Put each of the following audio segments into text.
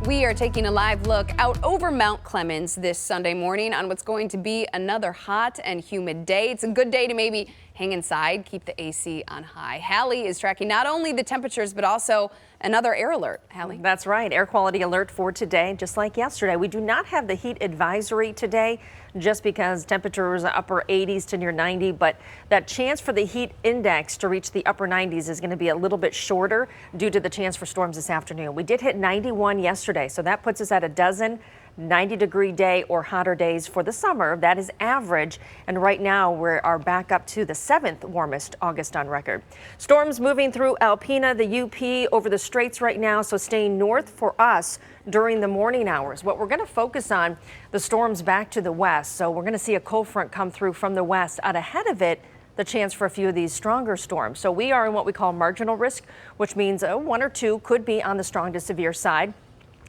We are taking a live look out over Mount Clemens this Sunday morning on what's going to be another hot and humid day. It's a good day to maybe hang inside, keep the AC on high. Hallie is tracking not only the temperatures, but also another air alert. Hallie? That's right. Air quality alert for today, just like yesterday. We do not have the heat advisory today just because temperatures are upper 80s to near 90, but that chance for the heat index to reach the upper 90s is going to be a little bit shorter due to the chance for storms this afternoon. We did hit 91 yesterday, so that puts us at a dozen 90-degree day or hotter days for the summer. That is average, and right now we are back up to the 7th warmest August on record. Storms moving through Alpena, the UP, over the straits right now, so staying north for us during the morning hours. What we're going to focus on, the storms back to the west, so we're going to see a cold front come through from the west. Out ahead of it, the chance for a few of these stronger storms. So we are in what we call marginal risk, which means one or two could be on the strong to severe side.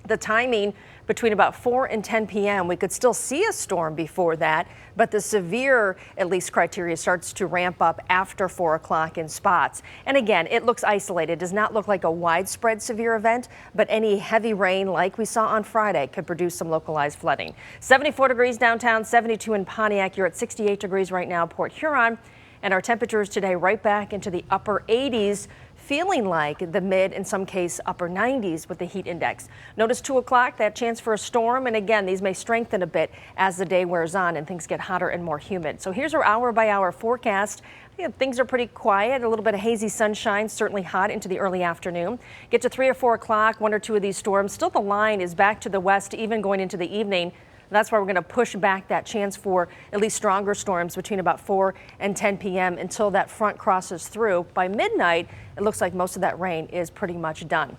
The timing between about 4 and 10 p.m. we could still see a storm before that, but the severe at least criteria starts to ramp up after 4 o'clock in spots. And again, it looks isolated. It does not look like a widespread severe event, but any heavy rain like we saw on Friday could produce some localized flooding. 74 degrees downtown, 72 in Pontiac. You're at 68 degrees right now, Port Huron. And our temperatures today right back into the upper 80s, feeling like the mid, in some case, upper 90s with the heat index. Notice 2 o'clock, that chance for a storm. And again, these may strengthen a bit as the day wears on and things get hotter and more humid. So here's our hour-by-hour forecast. Things are pretty quiet, a little bit of hazy sunshine, certainly hot into the early afternoon. Get to 3 or 4 o'clock, 1 or 2 of these storms. Still the line is back to the west, even going into the evening. That's why we're going to push back that chance for at least stronger storms between about 4 and 10 p.m. until that front crosses through. By midnight, it looks like most of that rain is pretty much done.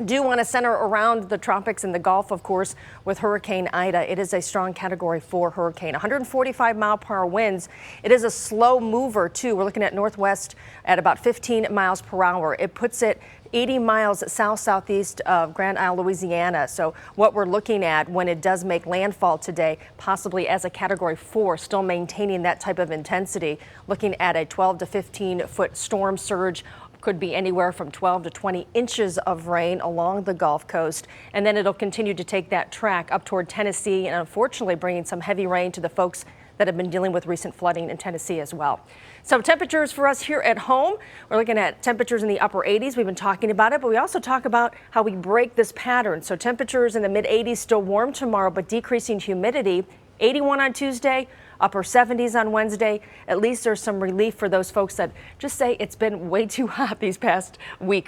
Do want to center around the tropics and the Gulf, of course, with Hurricane Ida. It is a strong Category 4 hurricane, 145-mile-per-hour winds. It is a slow mover, too. We're looking at northwest at about 15 miles per hour. It puts it 80 miles south-southeast of Grand Isle, Louisiana. So what we're looking at when it does make landfall today, possibly as a Category 4, still maintaining that type of intensity, looking at a 12 to 15-foot storm surge. Could be anywhere from 12 to 20 inches of rain along the Gulf Coast. And then it'll continue to take that track up toward Tennessee and unfortunately bringing some heavy rain to the folks that have been dealing with recent flooding in Tennessee as well. So temperatures for us here at home, we're looking at temperatures in the upper 80s. We've been talking about it, but we also talk about how we break this pattern. So temperatures in the mid 80s, still warm tomorrow, but decreasing humidity. 81 on Tuesday, upper 70s on Wednesday. At least there's some relief for those folks that just say it's been way too hot these past week.